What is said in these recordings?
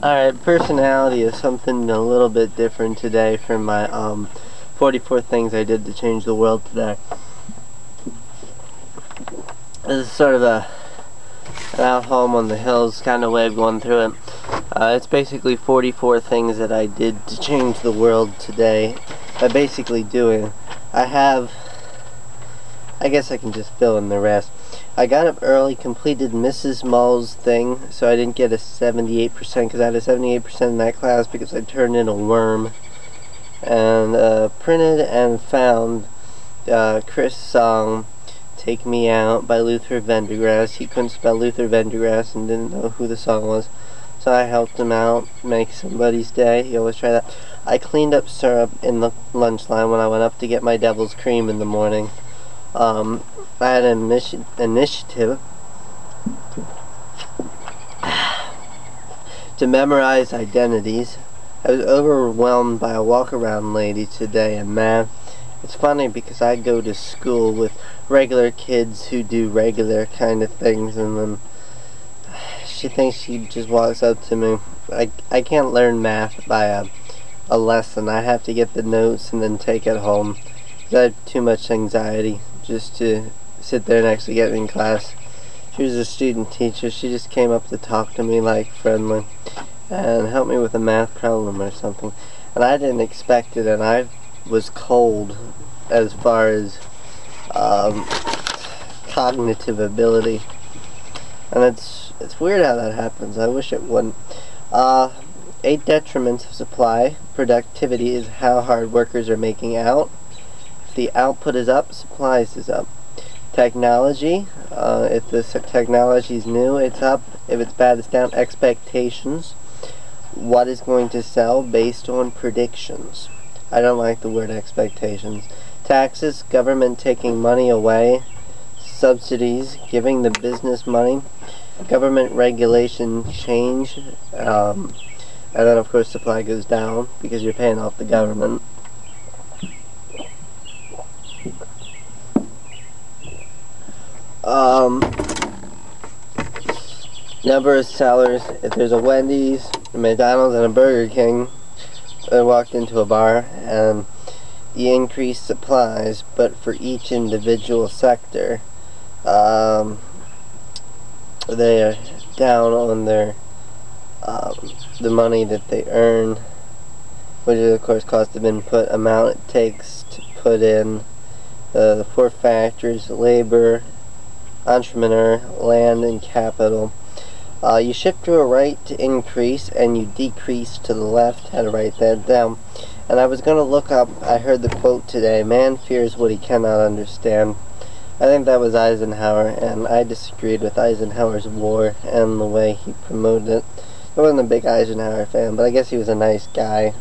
Alright, personality is something a little bit different today from my 44 things I did to change the world today. This is sort of an out home on the hills kind of way of going through it. It's basically 44 things that I did to change the world today. By basically doing, I guess I can just fill in the rest. I got up early, completed Mrs. Mull's thing, so I didn't get a 78% because I had a 78% in that class because I turned in a worm. And printed and found Chris' song, Take Me Out by Luther Vendergrass. He couldn't spell Luther Vendergrass and didn't know who the song was. So I helped him out, make somebody's day. He always try that. I cleaned up syrup in the lunch line when I went up to get my devil's cream in the morning. I had an initiative to memorize identities. I was overwhelmed by a walk-around lady today in math. It's funny because I go to school with regular kids who do regular kind of things, and then she thinks she just walks up to me. I can't learn math by a lesson. I have to get the notes and then take it home. I have too much anxiety just to sit there and actually get in class. She was a student teacher. She just came up to talk to me like friendly and help me with a math problem or something. And I didn't expect it, and I was cold as far as cognitive ability. And it's weird how that happens. I wish it wouldn't. 8 detriments of supply. Productivity is how hard workers are making out. If the output is up, supplies is up. Technology, if the technology is new, it's up. If it's bad, it's down. Expectations, what is going to sell based on predictions. I don't like the word expectations. Taxes, government taking money away. Subsidies, giving the business money. Government regulation change, and then of course supply goes down because you're paying off the government. Number of sellers. If there's a Wendy's, a McDonald's, and a Burger King, I walked into a bar, and you increase supplies, but for each individual sector, they are down on their the money that they earn, which is of course cost of input, amount it takes to put in, the 4 factors: labor, entrepreneur, land, and capital. You shift to a right to increase, and you decrease to the left. Had to write that down. And I was going to look up, I heard the quote today, man fears what he cannot understand. I think that was Eisenhower, and I disagreed with Eisenhower's war and the way he promoted it. I wasn't a big Eisenhower fan, but I guess he was a nice guy,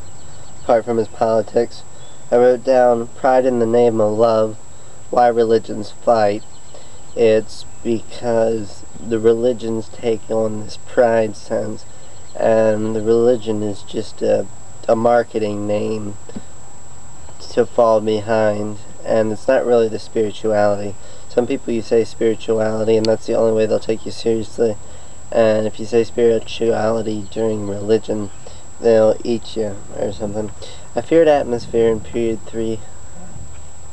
apart from his politics. I wrote down, pride in the name of love, why religions fight. It's because the religions take on this pride sense, and the religion is just a marketing name to fall behind, and it's not really the spirituality. Some people, you say spirituality, and that's the only way they'll take you seriously, and if you say spirituality during religion, they'll eat you or something. I feared atmosphere in period 3.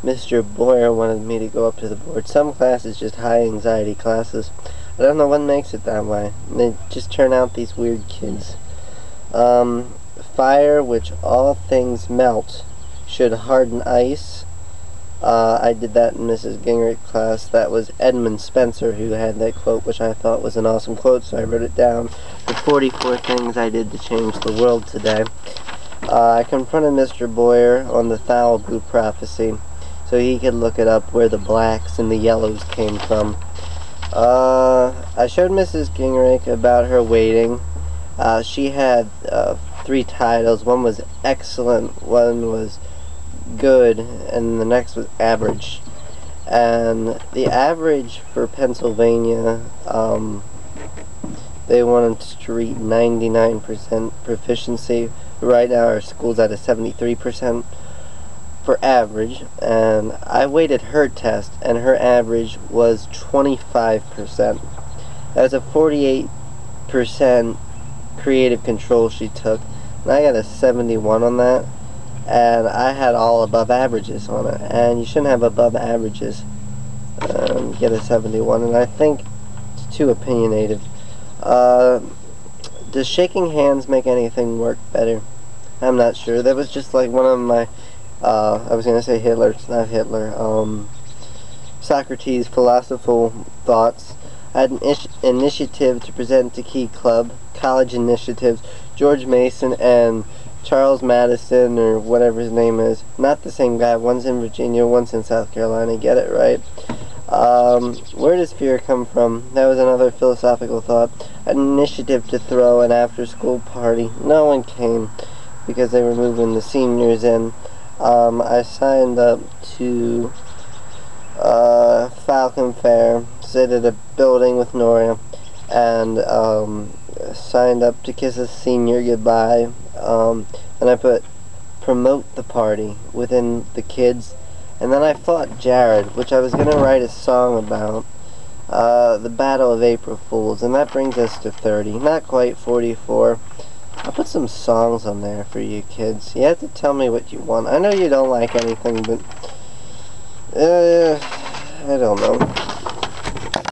Mr. Boyer wanted me to go up to the board. Some classes just high anxiety classes. I don't know what makes it that way. They just turn out these weird kids. Fire, which all things melt, should harden ice. I did that in Mrs. Gingrich class. That was Edmund Spencer who had that quote, which I thought was an awesome quote, so I wrote it down. The 44 things I did to change the world today. I confronted Mr. Boyer on the Thalbu prophecy, so he could look it up where the blacks and the yellows came from. I showed Mrs. Gingrich about her weighting. She had 3 titles. One was excellent, one was good, and the next was average. And the average for Pennsylvania, they wanted to read 99% proficiency. Right now our school's at a 73% for average, and I weighted her test, and her average was 25%. That's a 48% creative control she took. And I got a 71 on that. And I had all above averages on it. And you shouldn't have above averages. Get a 71. And I think it's too opinionated. Does shaking hands make anything work better? I'm not sure. That was just like one of my, I was going to say Hitler, it's not Hitler, Socrates' philosophical thoughts. I had an initiative to present to Key Club, college initiatives, George Mason and Charles Madison, or whatever his name is. Not the same guy. One's in Virginia, one's in South Carolina. Get it right. Where does fear come from? That was another philosophical thought. An initiative to throw an after-school party. No one came because they were moving the seniors in. I signed up to Falcon Fair, sit at a building with Nora, and signed up to kiss a senior goodbye. And I put promote the party within the kids. And then I fought Jared, which I was going to write a song about, the Battle of April Fools, and that brings us to 30. Not quite 44. I'll put some songs on there for you kids. You have to tell me what you want. I know you don't like anything, but I don't know.